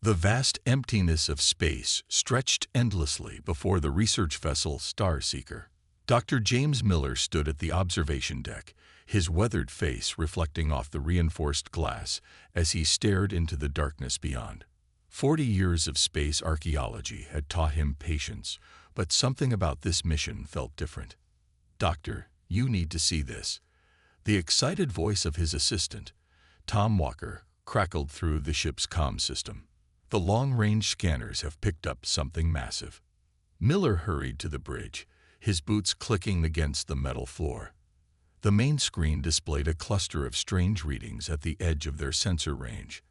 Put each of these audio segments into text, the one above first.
The vast emptiness of space stretched endlessly before the research vessel Star Seeker. Dr. James Miller stood at the observation deck, his weathered face reflecting off the reinforced glass as he stared into the darkness beyond. 40 years of space archaeology had taught him patience, but something about this mission felt different. "Doctor, you need to see this." The excited voice of his assistant, Tom Walker, crackled through the ship's comm system. "The long-range scanners have picked up something massive." Miller hurried to the bridge, his boots clicking against the metal floor. The main screen displayed a cluster of strange readings at the edge of their sensor range.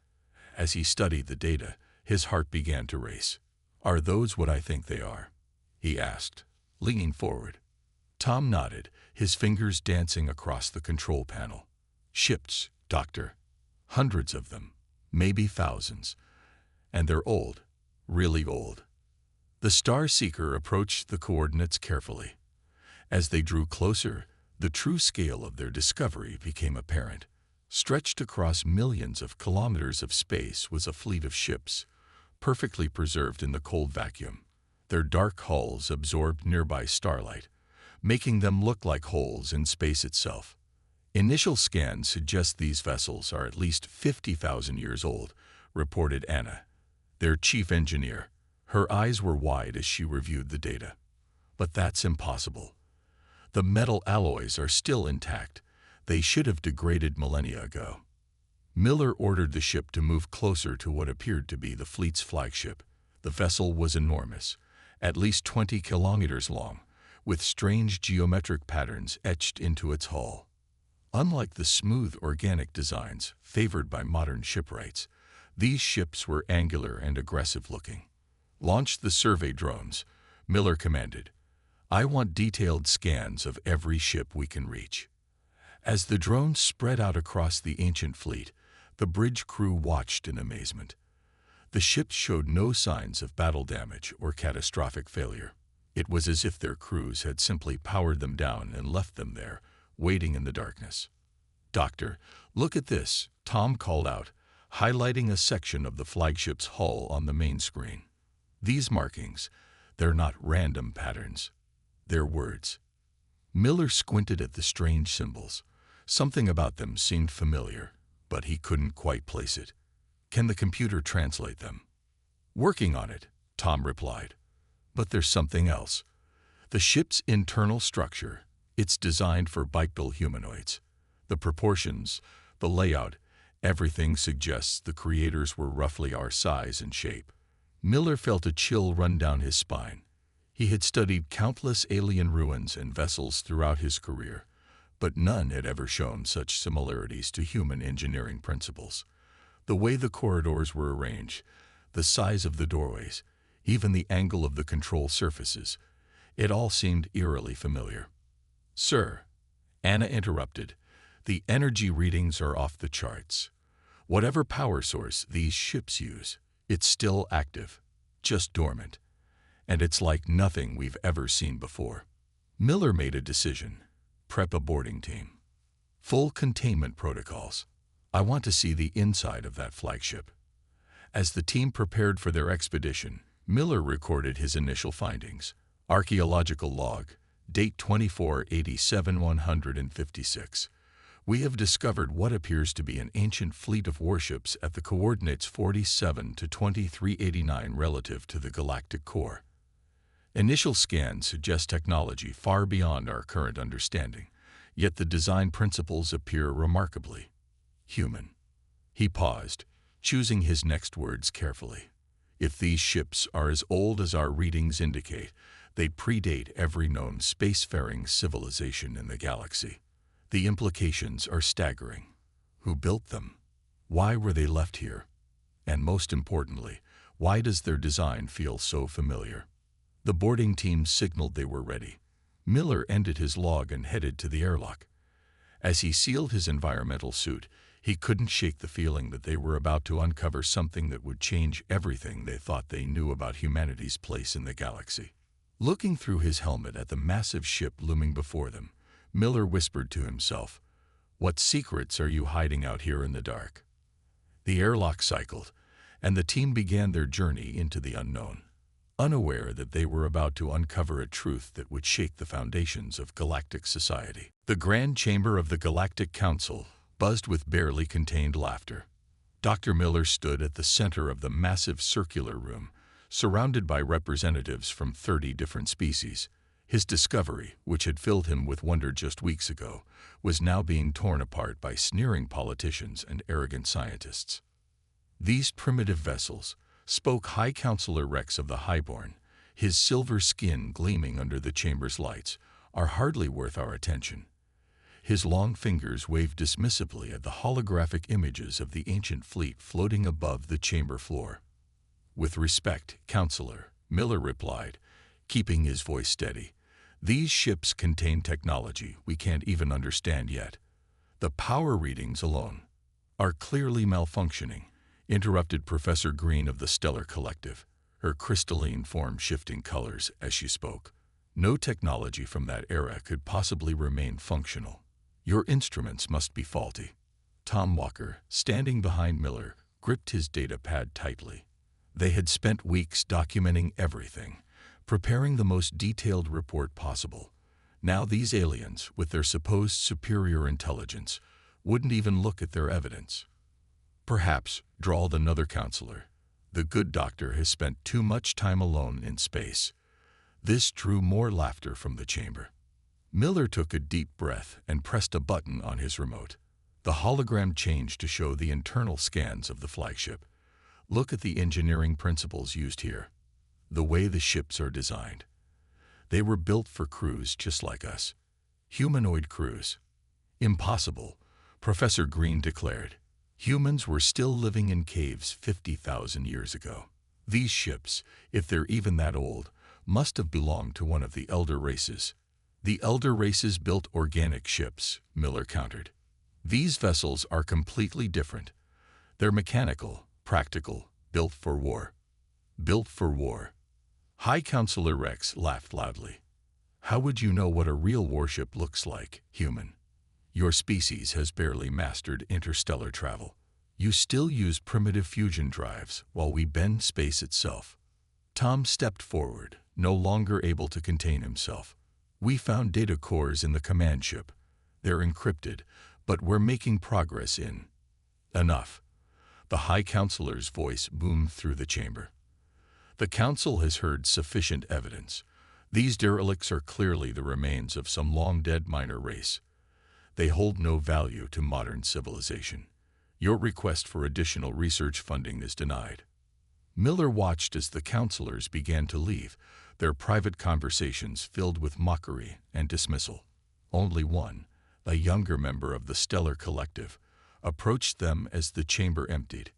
As he studied the data, his heart began to race. "Are those what I think they are?" he asked, leaning forward. Tom nodded, his fingers dancing across the control panel. "Ships, Doctor. Hundreds of them, maybe thousands. And they're old, really old." The Star Seeker approached the coordinates carefully. As they drew closer, the true scale of their discovery became apparent. Stretched across millions of kilometers of space was a fleet of ships, perfectly preserved in the cold vacuum. Their dark hulls absorbed nearby starlight, making them look like holes in space itself. "Initial scans suggest these vessels are at least 50,000 years old," reported Anna, their chief engineer. Her eyes were wide as she reviewed the data. "But that's impossible. The metal alloys are still intact. They should have degraded millennia ago." Miller ordered the ship to move closer to what appeared to be the fleet's flagship. The vessel was enormous, at least 20 kilometers long, with strange geometric patterns etched into its hull. Unlike the smooth organic designs favored by modern shipwrights, these ships were angular and aggressive-looking. "Launch the survey drones," Miller commanded. "I want detailed scans of every ship we can reach." As the drones spread out across the ancient fleet, the bridge crew watched in amazement. The ships showed no signs of battle damage or catastrophic failure. It was as if their crews had simply powered them down and left them there, waiting in the darkness. "Doctor, look at this," Tom called out, highlighting a section of the flagship's hull on the main screen. "These markings, they're not random patterns. They're words." Miller squinted at the strange symbols. Something about them seemed familiar, but he couldn't quite place it. "Can the computer translate them?" "Working on it," Tom replied. "But there's something else. The ship's internal structure, it's designed for bipedal humanoids. The proportions, the layout, everything suggests the creators were roughly our size and shape." Miller felt a chill run down his spine. He had studied countless alien ruins and vessels throughout his career, but none had ever shown such similarities to human engineering principles. The way the corridors were arranged, the size of the doorways, even the angle of the control surfaces, it all seemed eerily familiar. "Sir," Anna interrupted, "the energy readings are off the charts. Whatever power source these ships use, it's still active, just dormant. And it's like nothing we've ever seen before." Miller made a decision. "Prep a boarding team. Full containment protocols. I want to see the inside of that flagship." As the team prepared for their expedition, Miller recorded his initial findings. Archaeological log, date 2487-156. "We have discovered what appears to be an ancient fleet of warships at the coordinates 47 to 2389 relative to the galactic core. Initial scans suggest technology far beyond our current understanding, yet the design principles appear remarkably human." He paused, choosing his next words carefully. "If these ships are as old as our readings indicate, they predate every known spacefaring civilization in the galaxy. The implications are staggering. Who built them? Why were they left here? And most importantly, why does their design feel so familiar?" The boarding team signaled they were ready. Miller ended his log and headed to the airlock. As he sealed his environmental suit, he couldn't shake the feeling that they were about to uncover something that would change everything they thought they knew about humanity's place in the galaxy. Looking through his helmet at the massive ship looming before them, Miller whispered to himself, "What secrets are you hiding out here in the dark?" The airlock cycled, and the team began their journey into the unknown, unaware that they were about to uncover a truth that would shake the foundations of galactic society. The grand chamber of the Galactic Council buzzed with barely contained laughter. Dr. Miller stood at the center of the massive circular room, surrounded by representatives from 30 different species. His discovery, which had filled him with wonder just weeks ago, was now being torn apart by sneering politicians and arrogant scientists. "These primitive vessels," spoke High Counselor Rex of the Highborn, his silver skin gleaming under the chamber's lights, "are hardly worth our attention." His long fingers waved dismissively at the holographic images of the ancient fleet floating above the chamber floor. "With respect, Counselor," Miller replied, keeping his voice steady, "these ships contain technology we can't even understand yet. The power readings alone are clearly malfunctioning," interrupted Professor Green of the Stellar Collective, her crystalline form shifting colors as she spoke. "No technology from that era could possibly remain functional. Your instruments must be faulty." Tom Walker, standing behind Miller, gripped his data pad tightly. They had spent weeks documenting everything, preparing the most detailed report possible. Now these aliens, with their supposed superior intelligence, wouldn't even look at their evidence. "Perhaps," drawled another counselor, "the good doctor has spent too much time alone in space." This drew more laughter from the chamber. Miller took a deep breath and pressed a button on his remote. The hologram changed to show the internal scans of the flagship. "Look at the engineering principles used here. The way the ships are designed. They were built for crews just like us. Humanoid crews." "Impossible," Professor Green declared. "Humans were still living in caves 50,000 years ago. These ships, if they're even that old, must have belonged to one of the elder races." "The elder races built organic ships," Miller countered. "These vessels are completely different. They're mechanical, practical, built for war." "Built for war." High Counselor Rex laughed loudly. "How would you know what a real warship looks like, human? Your species has barely mastered interstellar travel. You still use primitive fusion drives while we bend space itself." Tom stepped forward, no longer able to contain himself. "We found data cores in the command ship. They're encrypted, but we're making progress in—" "Enough." The High Counselor's voice boomed through the chamber. "The Council has heard sufficient evidence. These derelicts are clearly the remains of some long-dead minor race. They hold no value to modern civilization. Your request for additional research funding is denied." Miller watched as the counselors began to leave, their private conversations filled with mockery and dismissal. Only one, a younger member of the Stellar Collective, approached them as the chamber emptied.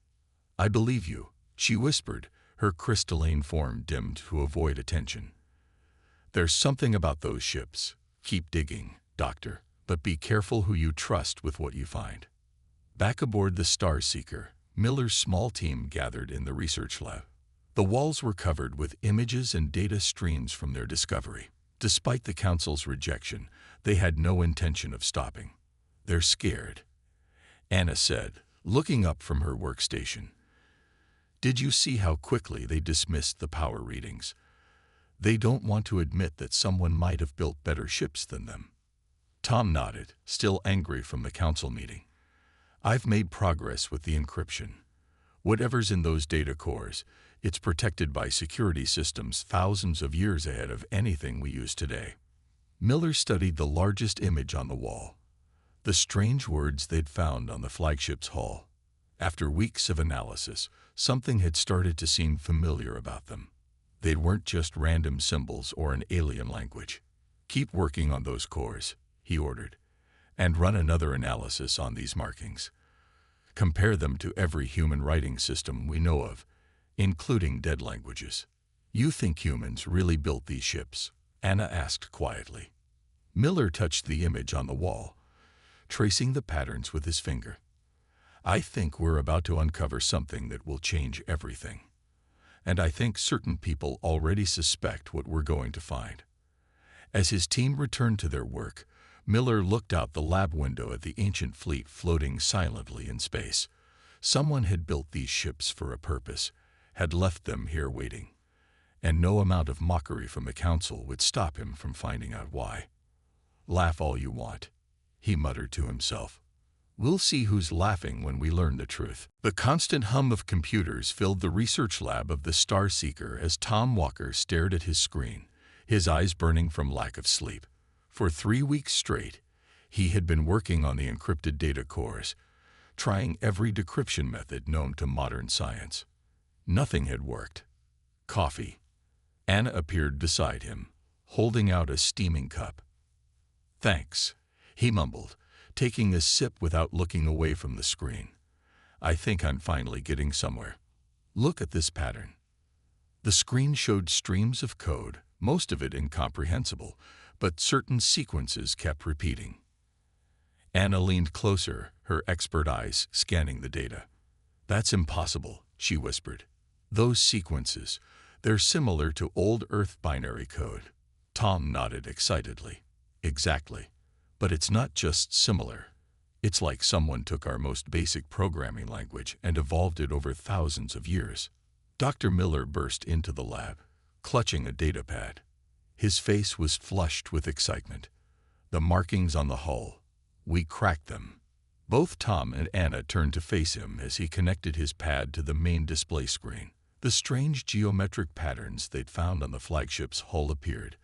"I believe you," she whispered, her crystalline form dimmed to avoid attention. "There's something about those ships. Keep digging, Doctor, but be careful who you trust with what you find." Back aboard the Star Seeker, Miller's small team gathered in the research lab. The walls were covered with images and data streams from their discovery. Despite the Council's rejection, they had no intention of stopping. "They're scared," Anna said, looking up from her workstation. "Did you see how quickly they dismissed the power readings? They don't want to admit that someone might have built better ships than them." Tom nodded, still angry from the council meeting. "I've made progress with the encryption. Whatever's in those data cores, it's protected by security systems thousands of years ahead of anything we use today." Miller studied the largest image on the wall, the strange words they'd found on the flagship's hull. After weeks of analysis, something had started to seem familiar about them. They weren't just random symbols or an alien language. "Keep working on those cores," he ordered, "and run another analysis on these markings. Compare them to every human writing system we know of, including dead languages." "You think humans really built these ships?" Anna asked quietly. Miller touched the image on the wall, tracing the patterns with his finger. "I think we're about to uncover something that will change everything. And I think certain people already suspect what we're going to find." As his team returned to their work, Miller looked out the lab window at the ancient fleet floating silently in space. Someone had built these ships for a purpose, had left them here waiting, and no amount of mockery from the council would stop him from finding out why. "Laugh all you want," he muttered to himself. "We'll see who's laughing when we learn the truth." The constant hum of computers filled the research lab of the Star Seeker as Tom Walker stared at his screen, his eyes burning from lack of sleep. For 3 weeks straight, he had been working on the encrypted data cores, trying every decryption method known to modern science. Nothing had worked. Coffee. Anna appeared beside him, holding out a steaming cup. "Thanks," he mumbled, taking a sip without looking away from the screen. "I think I'm finally getting somewhere. Look at this pattern." The screen showed streams of code, most of it incomprehensible, but certain sequences kept repeating. Anna leaned closer, her expert eyes scanning the data. "That's impossible," she whispered. "Those sequences, they're similar to old Earth binary code." Tom nodded excitedly. "Exactly. But it's not just similar. It's like someone took our most basic programming language and evolved it over thousands of years." Dr. Miller burst into the lab, clutching a datapad. His face was flushed with excitement. "The markings on the hull. We cracked them." Both Tom and Anna turned to face him as he connected his pad to the main display screen. The strange geometric patterns they'd found on the flagship's hull appeared,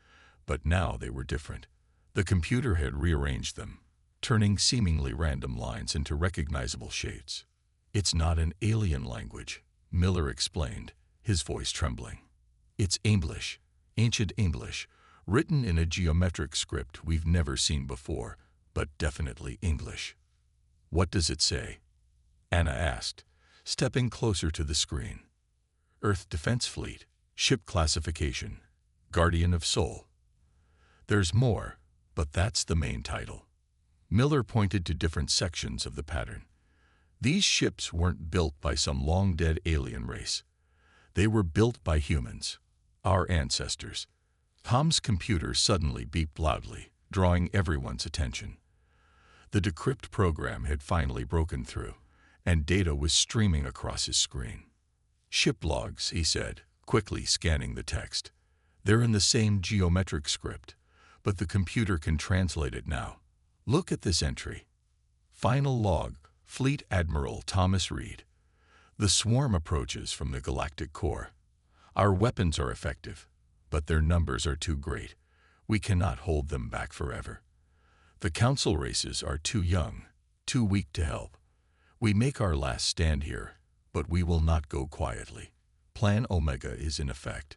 but now they were different. The computer had rearranged them, turning seemingly random lines into recognizable shapes. "It's not an alien language," Miller explained, his voice trembling. "It's English, ancient English, written in a geometric script we've never seen before, but definitely English." "What does it say?" Anna asked, stepping closer to the screen. "Earth Defense Fleet, ship classification, Guardian of Sol." "There's more, but that's the main title." Miller pointed to different sections of the pattern. "These ships weren't built by some long-dead alien race. They were built by humans, our ancestors." Tom's computer suddenly beeped loudly, drawing everyone's attention. The decrypt program had finally broken through, and data was streaming across his screen. "Ship logs," he said, quickly scanning the text. "They're in the same geometric script, but the computer can translate it now. Look at this entry. Final log, Fleet Admiral Thomas Reed. The swarm approaches from the galactic core. Our weapons are effective, but their numbers are too great. We cannot hold them back forever. The council races are too young, too weak to help. We make our last stand here, but we will not go quietly. Plan Omega is in effect.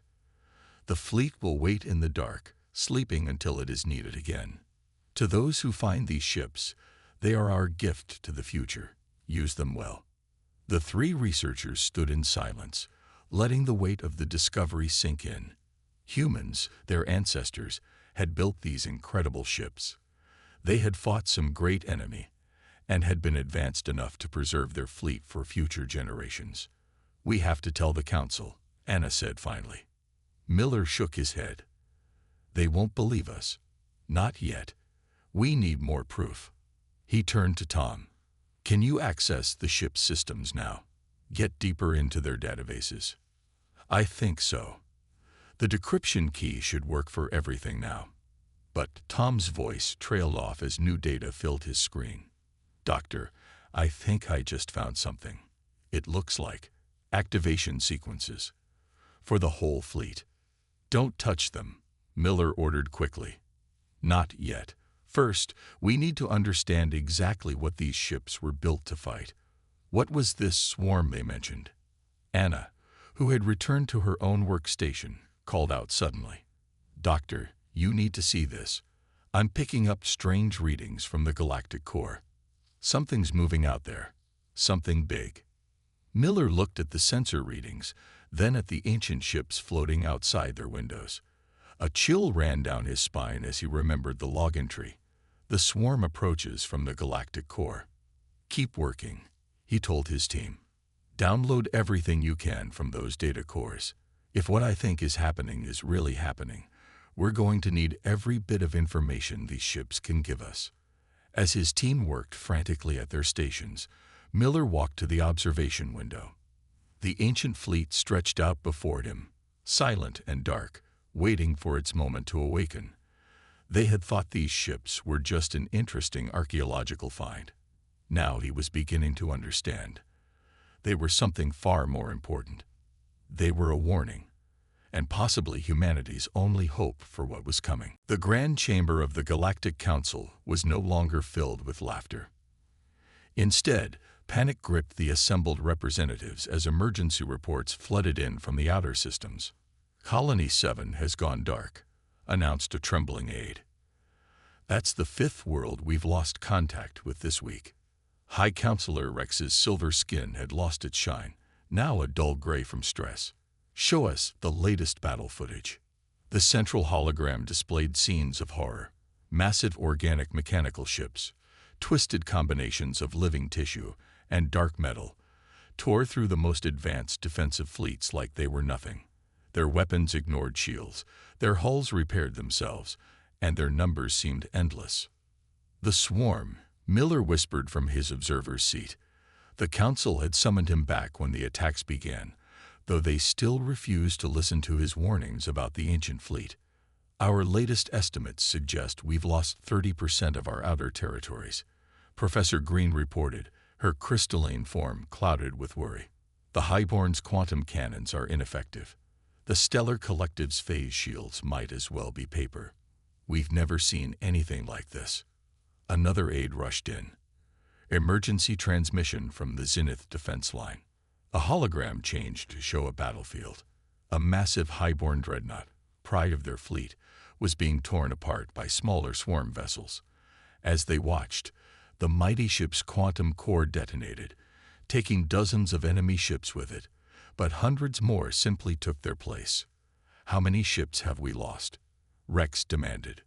The fleet will wait in the dark, sleeping until it is needed again. To those who find these ships, they are our gift to the future. Use them well." The 3 researchers stood in silence, letting the weight of the discovery sink in. Humans, their ancestors, had built these incredible ships. They had fought some great enemy, and had been advanced enough to preserve their fleet for future generations. "We have to tell the council," Anna said finally. Miller shook his head. "They won't believe us. Not yet. We need more proof." He turned to Tom. "Can you access the ship's systems now? Get deeper into their databases?" "I think so. The decryption key should work for everything now." But Tom's voice trailed off as new data filled his screen. "Doctor, I think I just found something. It looks like activation sequences for the whole fleet." "Don't touch them," Miller ordered quickly. "Not yet. First, we need to understand exactly what these ships were built to fight. What was this swarm they mentioned?" Anna, who had returned to her own workstation, called out suddenly. "Doctor, you need to see this. I'm picking up strange readings from the galactic core. Something's moving out there. Something big." Miller looked at the sensor readings, then at the ancient ships floating outside their windows. A chill ran down his spine as he remembered the log entry. "The swarm approaches from the galactic core." "Keep working," he told his team. "Download everything you can from those data cores. If what I think is happening is really happening, we're going to need every bit of information these ships can give us." As his team worked frantically at their stations, Miller walked to the observation window. The ancient fleet stretched out before him, silent and dark, waiting for its moment to awaken. They had thought these ships were just an interesting archaeological find. Now he was beginning to understand. They were something far more important. They were a warning, and possibly humanity's only hope for what was coming. The grand chamber of the Galactic Council was no longer filled with laughter. Instead, panic gripped the assembled representatives as emergency reports flooded in from the outer systems. Colony 7 has gone dark, announced a trembling aide. That's the 5th world we've lost contact with this week. High Counselor Rex's silver skin had lost its shine, now a dull gray from stress. Show us the latest battle footage. The central hologram displayed scenes of horror, massive organic mechanical ships, twisted combinations of living tissue and dark metal, tore through the most advanced defensive fleets like they were nothing. Their weapons ignored shields, their hulls repaired themselves, and their numbers seemed endless. The swarm, Miller whispered from his observer's seat. The council had summoned him back when the attacks began, though they still refused to listen to his warnings about the ancient fleet. Our latest estimates suggest we've lost 30% of our outer territories, Professor Green reported, her crystalline form clouded with worry. The Highborn's quantum cannons are ineffective. The Stellar Collective's phase shields might as well be paper. We've never seen anything like this. Another aide rushed in. Emergency transmission from the Zenith defense line. A hologram changed to show a battlefield. A massive Highborn dreadnought, pride of their fleet, was being torn apart by smaller swarm vessels. As they watched, the mighty ship's quantum core detonated, taking dozens of enemy ships with it, but hundreds more simply took their place. How many ships have we lost? Rex demanded.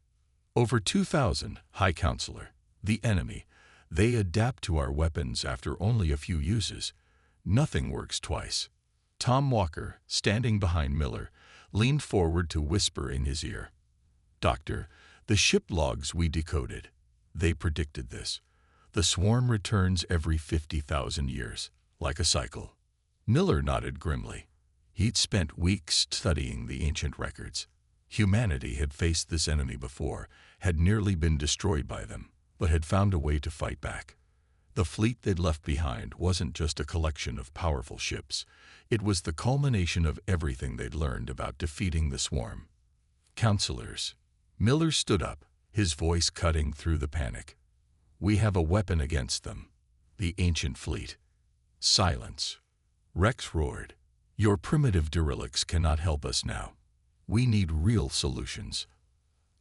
Over 2,000, High Counselor. The enemy. They adapt to our weapons after only a few uses. Nothing works twice. Tom Walker, standing behind Miller, leaned forward to whisper in his ear. Doctor, the ship logs we decoded. They predicted this. The swarm returns every 50,000 years, like a cycle. Miller nodded grimly. He'd spent weeks studying the ancient records. Humanity had faced this enemy before, had nearly been destroyed by them, but had found a way to fight back. The fleet they'd left behind wasn't just a collection of powerful ships. It was the culmination of everything they'd learned about defeating the swarm. Counselors. Miller stood up, his voice cutting through the panic. We have a weapon against them. The ancient fleet. Silence. Rex roared. Your primitive derelicts cannot help us now. We need real solutions.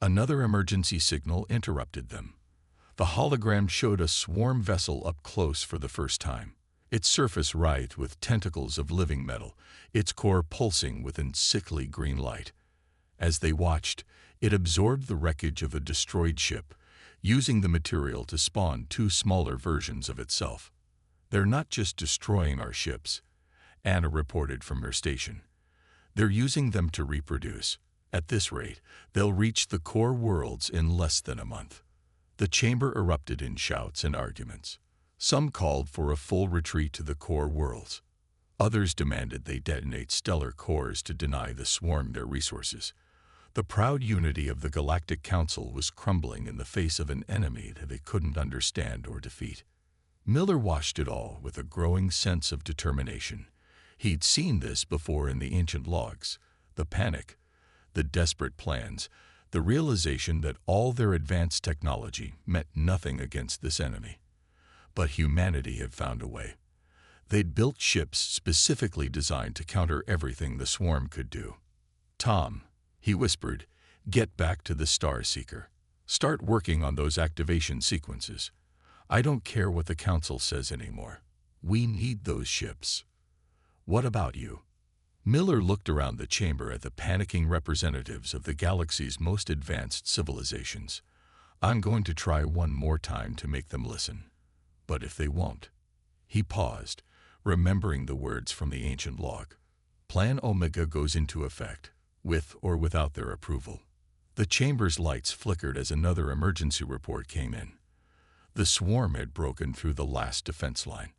Another emergency signal interrupted them. The hologram showed a swarm vessel up close for the first time. Its surface writhed with tentacles of living metal, its core pulsing with a sickly green light. As they watched, it absorbed the wreckage of a destroyed ship, using the material to spawn two smaller versions of itself. They're not just destroying our ships, Anna reported from her station. They're using them to reproduce. At this rate, they'll reach the core worlds in less than a month. The chamber erupted in shouts and arguments. Some called for a full retreat to the core worlds. Others demanded they detonate stellar cores to deny the swarm their resources. The proud unity of the Galactic Council was crumbling in the face of an enemy that they couldn't understand or defeat. Miller watched it all with a growing sense of determination. He'd seen this before in the ancient logs. The panic, the desperate plans, the realization that all their advanced technology meant nothing against this enemy. But humanity had found a way. They'd built ships specifically designed to counter everything the swarm could do. Tom, he whispered, get back to the Star Seeker. Start working on those activation sequences. I don't care what the Council says anymore. We need those ships. What about you? Miller looked around the chamber at the panicking representatives of the galaxy's most advanced civilizations. I'm going to try one more time to make them listen. But if they won't? He paused, remembering the words from the ancient log. Plan Omega goes into effect, with or without their approval. The chamber's lights flickered as another emergency report came in. The swarm had broken through the last defense line.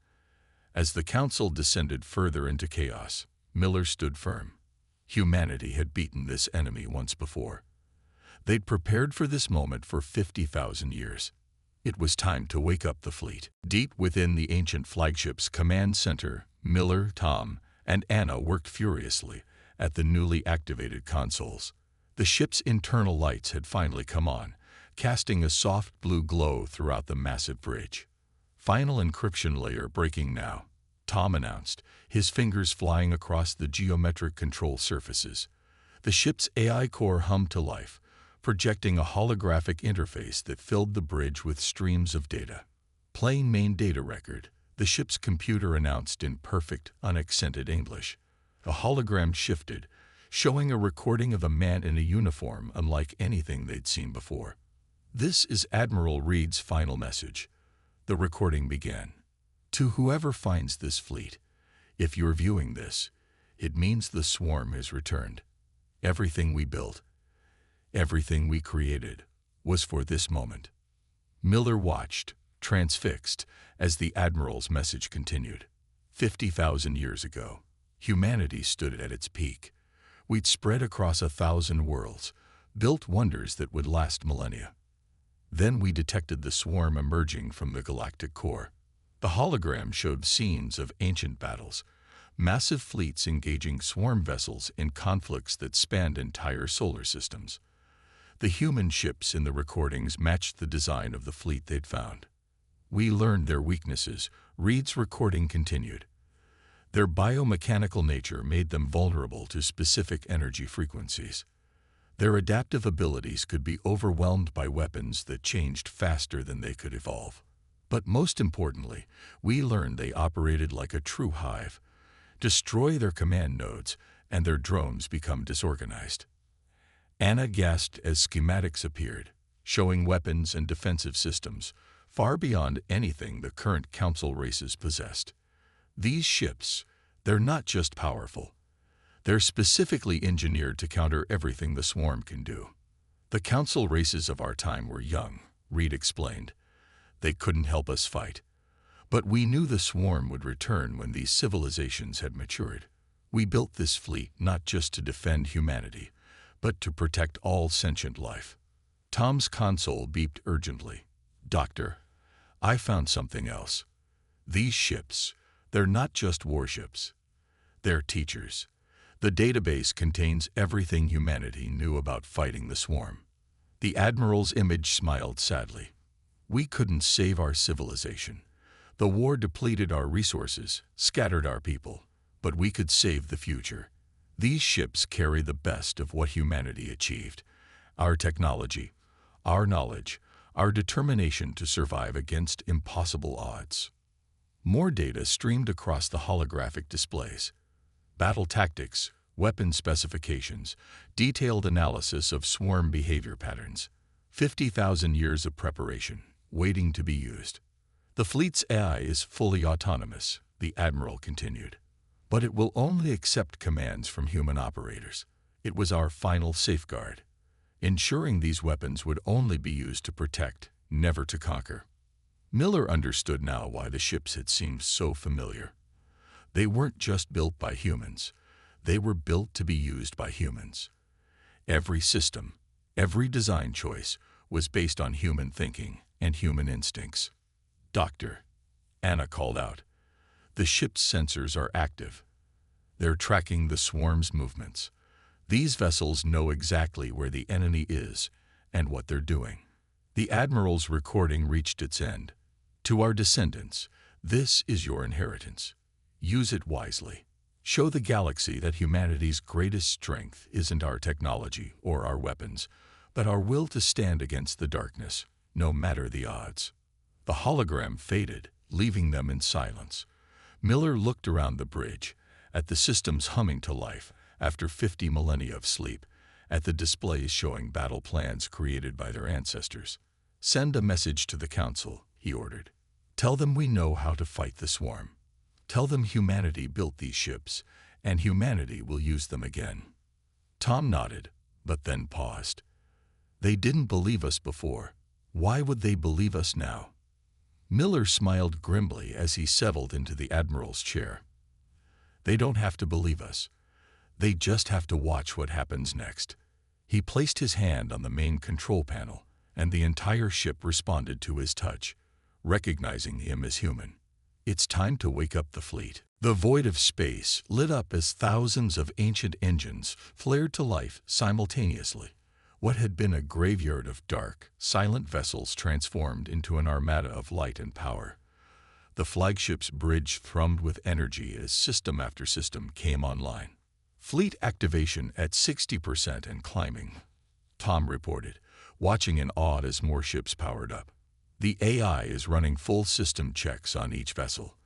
As the council descended further into chaos, Miller stood firm. Humanity had beaten this enemy once before. They'd prepared for this moment for 50,000 years. It was time to wake up the fleet. Deep within the ancient flagship's command center, Miller, Tom, and Anna worked furiously at the newly activated consoles. The ship's internal lights had finally come on, casting a soft blue glow throughout the massive bridge. Final encryption layer breaking now, Tom announced, his fingers flying across the geometric control surfaces. The ship's AI core hummed to life, projecting a holographic interface that filled the bridge with streams of data. Playing main data record, the ship's computer announced in perfect, unaccented English. A hologram shifted, showing a recording of a man in a uniform unlike anything they'd seen before. "This is Admiral Reed's final message," the recording began. "To whoever finds this fleet, if you're viewing this, it means the swarm has returned. Everything we built, everything we created, was for this moment." Miller watched, transfixed, as the Admiral's message continued. 50,000 years ago, humanity stood at its peak. We'd spread across 1,000 worlds, built wonders that would last millennia. Then we detected the swarm emerging from the galactic core. The hologram showed scenes of ancient battles, massive fleets engaging swarm vessels in conflicts that spanned entire solar systems. The human ships in the recordings matched the design of the fleet they'd found. "We learned their weaknesses," Reed's recording continued. "Their biomechanical nature made them vulnerable to specific energy frequencies. Their adaptive abilities could be overwhelmed by weapons that changed faster than they could evolve. But most importantly, we learned they operated like a true hive. Destroy their command nodes, and their drones become disorganized." Anna gasped as schematics appeared, showing weapons and defensive systems far beyond anything the current Council races possessed. "These ships, they're not just powerful. They're specifically engineered to counter everything the swarm can do." "The Council races of our time were young," Reed explained. "They couldn't help us fight. But we knew the swarm would return when these civilizations had matured. We built this fleet not just to defend humanity, but to protect all sentient life." Tom's console beeped urgently. "Doctor, I found something else. These ships, they're not just warships. They're teachers. The database contains everything humanity knew about fighting the swarm." The Admiral's image smiled sadly. "We couldn't save our civilization. The war depleted our resources, scattered our people, but we could save the future. These ships carry the best of what humanity achieved: our technology, our knowledge, our determination to survive against impossible odds." More data streamed across the holographic displays. Battle tactics, weapon specifications, detailed analysis of swarm behavior patterns. 50,000 years of preparation, waiting to be used. "The fleet's AI is fully autonomous," the Admiral continued. "But it will only accept commands from human operators. It was our final safeguard, ensuring these weapons would only be used to protect, never to conquer." Miller understood now why the ships had seemed so familiar. They weren't just built by humans. They were built to be used by humans. Every system, every design choice was based on human thinking and human instincts. "Doctor," Anna called out, "the ship's sensors are active. They're tracking the swarm's movements. These vessels know exactly where the enemy is and what they're doing." The Admiral's recording reached its end. "To our descendants, this is your inheritance. Use it wisely. Show the galaxy that humanity's greatest strength isn't our technology or our weapons, but our will to stand against the darkness, no matter the odds." The hologram faded, leaving them in silence. Miller looked around the bridge, at the systems humming to life after 50 millennia of sleep, at the displays showing battle plans created by their ancestors. "Send a message to the Council," he ordered. "Tell them we know how to fight the swarm. Tell them humanity built these ships, and humanity will use them again." Tom nodded, but then paused. "They didn't believe us before. Why would they believe us now?" Miller smiled grimly as he settled into the admiral's chair. They don't have to believe us. They just have to watch what happens next. He placed his hand on the main control panel, and the entire ship responded to his touch, recognizing him as human. It's time to wake up the fleet. The void of space lit up as thousands of ancient engines flared to life simultaneously. What had been a graveyard of dark, silent vessels transformed into an armada of light and power. The flagship's bridge thrummed with energy as system after system came online. Fleet activation at 60% and climbing, Tom reported, watching in awe as more ships powered up. The AI is running full system checks on each vessel.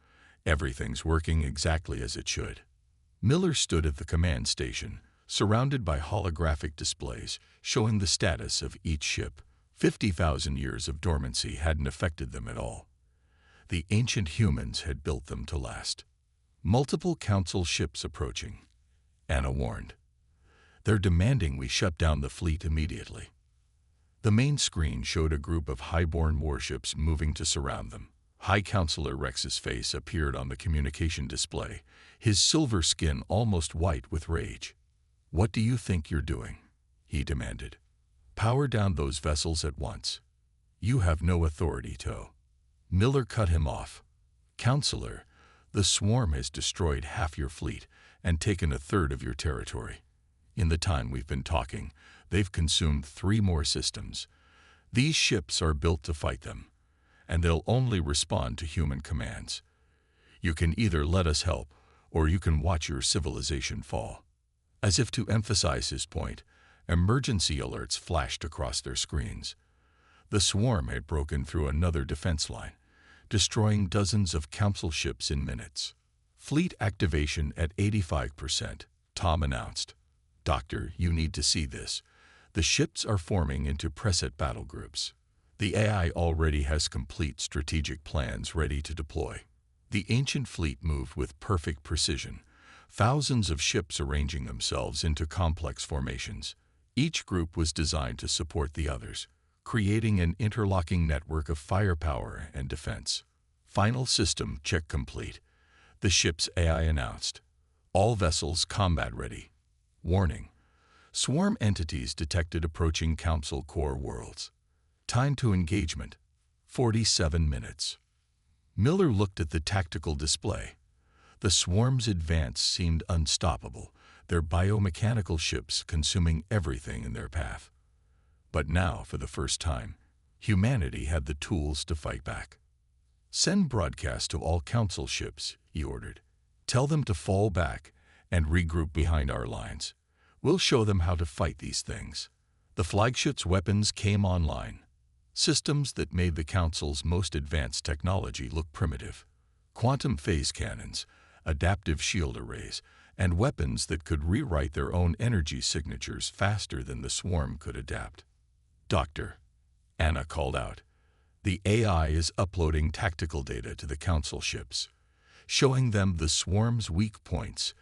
Everything's working exactly as it should. Miller stood at the command station, surrounded by holographic displays showing the status of each ship. 50,000 years of dormancy hadn't affected them at all. The ancient humans had built them to last. Multiple council ships approaching, Anna warned. They're demanding we shut down the fleet immediately. The main screen showed a group of highborn warships moving to surround them. High Counselor Rex's face appeared on the communication display, his silver skin almost white with rage. "What do you think you're doing?" he demanded. "Power down those vessels at once. You have no authority to." Miller cut him off. "Counselor, the swarm has destroyed half your fleet and taken a third of your territory. In the time we've been talking, they've consumed 3 more systems. These ships are built to fight them, and they'll only respond to human commands. You can either let us help, or you can watch your civilization fall." As if to emphasize his point, emergency alerts flashed across their screens. The swarm had broken through another defense line, destroying dozens of council ships in minutes. "Fleet activation at 85%, Tom announced. "Doctor, you need to see this. The ships are forming into preset battle groups. The AI already has complete strategic plans ready to deploy." The ancient fleet moved with perfect precision, thousands of ships arranging themselves into complex formations. Each group was designed to support the others, creating an interlocking network of firepower and defense. "Final system check complete," the ship's AI announced. "All vessels combat ready. Warning: swarm entities detected approaching Council core worlds. Time to engagement: 47 minutes. Miller looked at the tactical display. The swarm's advance seemed unstoppable, their biomechanical ships consuming everything in their path. But now, for the first time, humanity had the tools to fight back. "Send broadcast to all council ships," he ordered. "Tell them to fall back and regroup behind our lines. We'll show them how to fight these things." The flagship's weapons came online. Systems that made the Council's most advanced technology look primitive. Quantum phase cannons, adaptive shield arrays, and weapons that could rewrite their own energy signatures faster than the swarm could adapt. "Doctor," Anna called out, "the AI is uploading tactical data to the Council ships, showing them the swarm's weak points,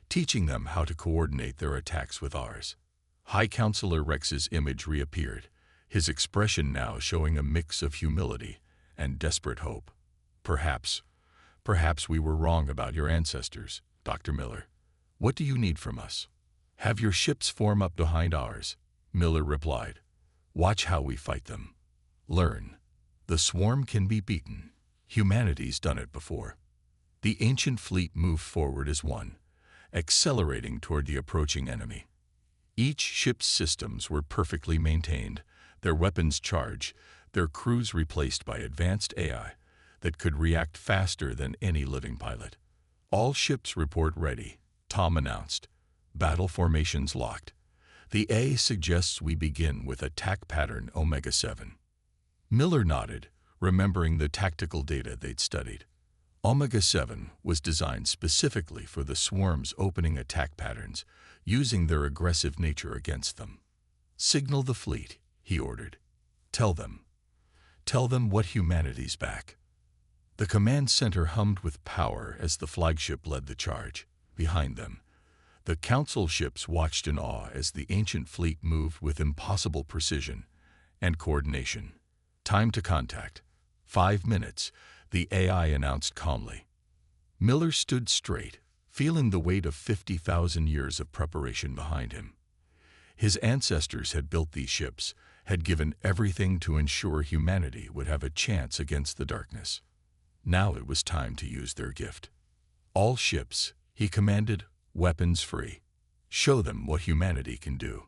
teaching them how to coordinate their attacks with ours." High Counselor Rex's image reappeared, his expression now showing a mix of humility and desperate hope. Perhaps we were wrong about your ancestors, Dr. Miller. What do you need from us?" "Have your ships form up behind ours," Miller replied. "Watch how we fight them. Learn. The swarm can be beaten. Humanity's done it before." The ancient fleet moved forward as one, accelerating toward the approaching enemy. Each ship's systems were perfectly maintained, their weapons charged, their crews replaced by advanced AI that could react faster than any living pilot. "All ships report ready," Tom announced. "Battle formations locked. The A suggests we begin with attack pattern Omega-7. Miller nodded, remembering the tactical data they'd studied. Omega-7 was designed specifically for the swarm's opening attack patterns, using their aggressive nature against them. "Signal the fleet," he ordered. Tell them what humanity's back." The command center hummed with power as the flagship led the charge. Behind them, the council ships watched in awe as the ancient fleet moved with impossible precision and coordination. "Time to contact," 5 minutes, the AI announced calmly. Miller stood straight, feeling the weight of 50,000 years of preparation behind him. His ancestors had built these ships, had given everything to ensure humanity would have a chance against the darkness. Now it was time to use their gift. All ships, he commanded, weapons free. Show them what humanity can do.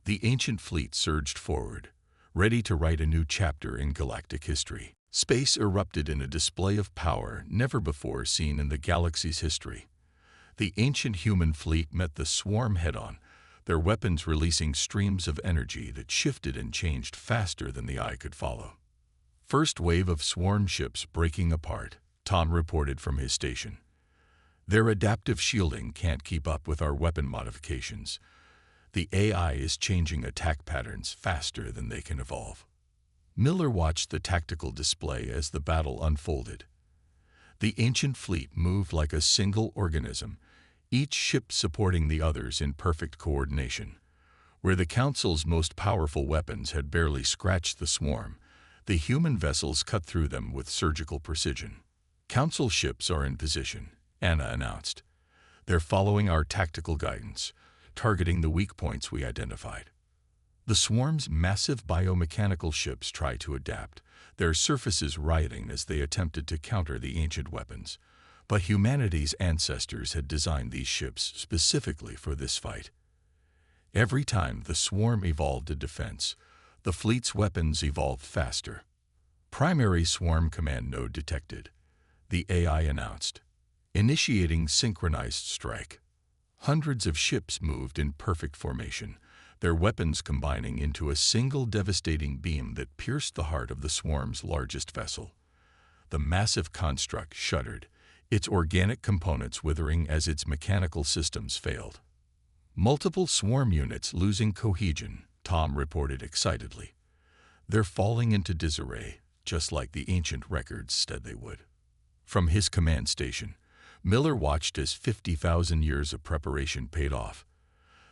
The ancient fleet surged forward, ready to write a new chapter in galactic history. Space erupted in a display of power never before seen in the galaxy's history. The ancient human fleet met the swarm head-on, their weapons releasing streams of energy that shifted and changed faster than the eye could follow. First wave of swarm ships breaking apart, Tom reported from his station. Their adaptive shielding can't keep up with our weapon modifications. The AI is changing attack patterns faster than they can evolve. Miller watched the tactical display as the battle unfolded. The ancient fleet moved like a single organism, each ship supporting the others in perfect coordination. Where the Council's most powerful weapons had barely scratched the swarm, the human vessels cut through them with surgical precision. Council ships are in position, Anna announced. They're following our tactical guidance, targeting the weak points we identified. The swarm's massive biomechanical ships tried to adapt, their surfaces rioting as they attempted to counter the ancient weapons. But humanity's ancestors had designed these ships specifically for this fight. Every time the swarm evolved a defense, the fleet's weapons evolved faster. Primary swarm command node detected, the AI announced. Initiating synchronized strike. Hundreds of ships moved in perfect formation, their weapons combining into a single devastating beam that pierced the heart of the swarm's largest vessel. The massive construct shuddered, its organic components withering as its mechanical systems failed. Multiple swarm units losing cohesion, Tom reported excitedly. They're falling into disarray, just like the ancient records said they would. From his command station, Miller watched as 50,000 years of preparation paid off.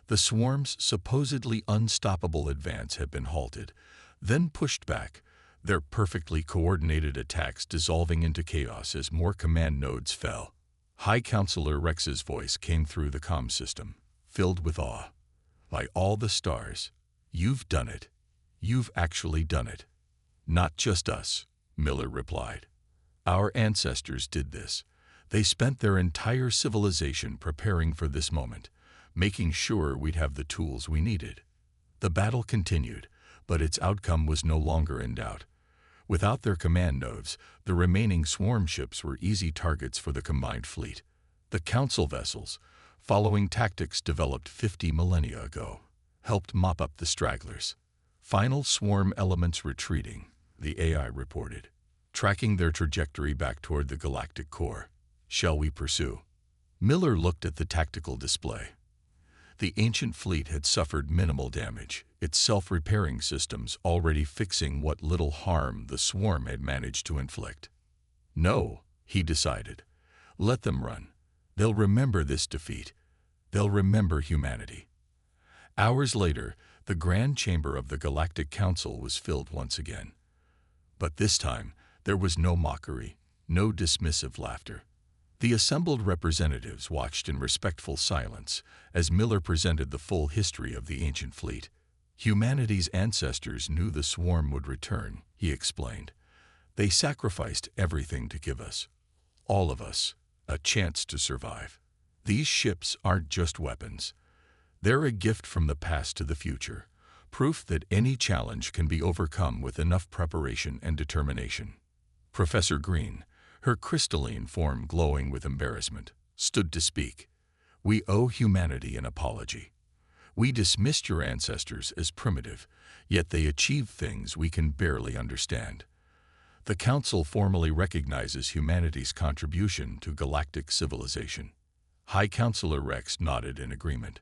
The swarm's supposedly unstoppable advance had been halted, then pushed back, their perfectly coordinated attacks dissolving into chaos as more command nodes fell. High Counselor Rex's voice came through the comm system, filled with awe. By all the stars, you've done it. You've actually done it. Not just us, Miller replied. Our ancestors did this. They spent their entire civilization preparing for this moment, making sure we'd have the tools we needed. The battle continued, but its outcome was no longer in doubt. Without their command nodes, the remaining swarm ships were easy targets for the combined fleet. The Council vessels, following tactics developed 50 millennia ago, helped mop up the stragglers. Final swarm elements retreating, the AI reported, tracking their trajectory back toward the galactic core. Shall we pursue? Miller looked at the tactical display. The ancient fleet had suffered minimal damage, its self-repairing systems already fixing what little harm the swarm had managed to inflict. No, he decided. Let them run. They'll remember this defeat. They'll remember humanity. Hours later, the Grand Chamber of the Galactic Council was filled once again. But this time, there was no mockery, no dismissive laughter. The assembled representatives watched in respectful silence as Miller presented the full history of the ancient fleet. Humanity's ancestors knew the swarm would return, he explained. They sacrificed everything to give us, all of us, a chance to survive. These ships aren't just weapons. They're a gift from the past to the future, proof that any challenge can be overcome with enough preparation and determination. Professor Green, her crystalline form glowing with embarrassment, stood to speak. We owe humanity an apology. We dismissed your ancestors as primitive, yet they achieved things we can barely understand. The Council formally recognizes humanity's contribution to galactic civilization. High Counselor Rex nodded in agreement.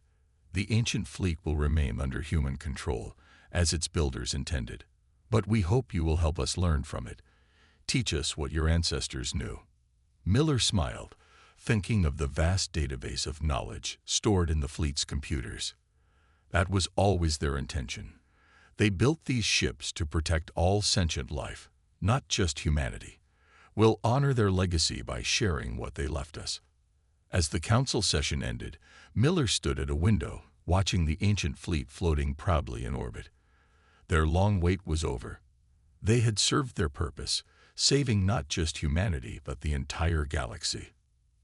The ancient fleet will remain under human control, as its builders intended. But we hope you will help us learn from it. Teach us what your ancestors knew. Miller smiled, thinking of the vast database of knowledge stored in the fleet's computers. That was always their intention. They built these ships to protect all sentient life, not just humanity. We'll honor their legacy by sharing what they left us. As the council session ended, Miller stood at a window, watching the ancient fleet floating proudly in orbit. Their long wait was over. They had served their purpose, saving not just humanity but the entire galaxy.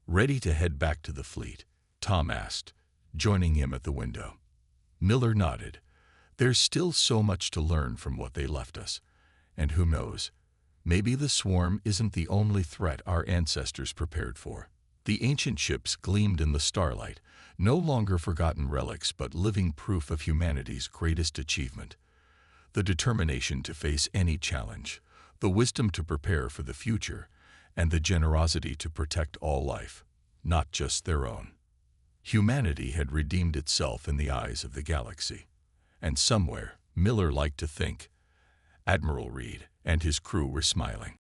Ready to head back to the fleet? Tom asked, joining him at the window. Miller nodded. There's still so much to learn from what they left us. And who knows, maybe the swarm isn't the only threat our ancestors prepared for. The ancient ships gleamed in the starlight, no longer forgotten relics but living proof of humanity's greatest achievement. The determination to face any challenge, the wisdom to prepare for the future, and the generosity to protect all life, not just their own. Humanity had redeemed itself in the eyes of the galaxy. And somewhere, Miller liked to think, Admiral Reed and his crew were smiling.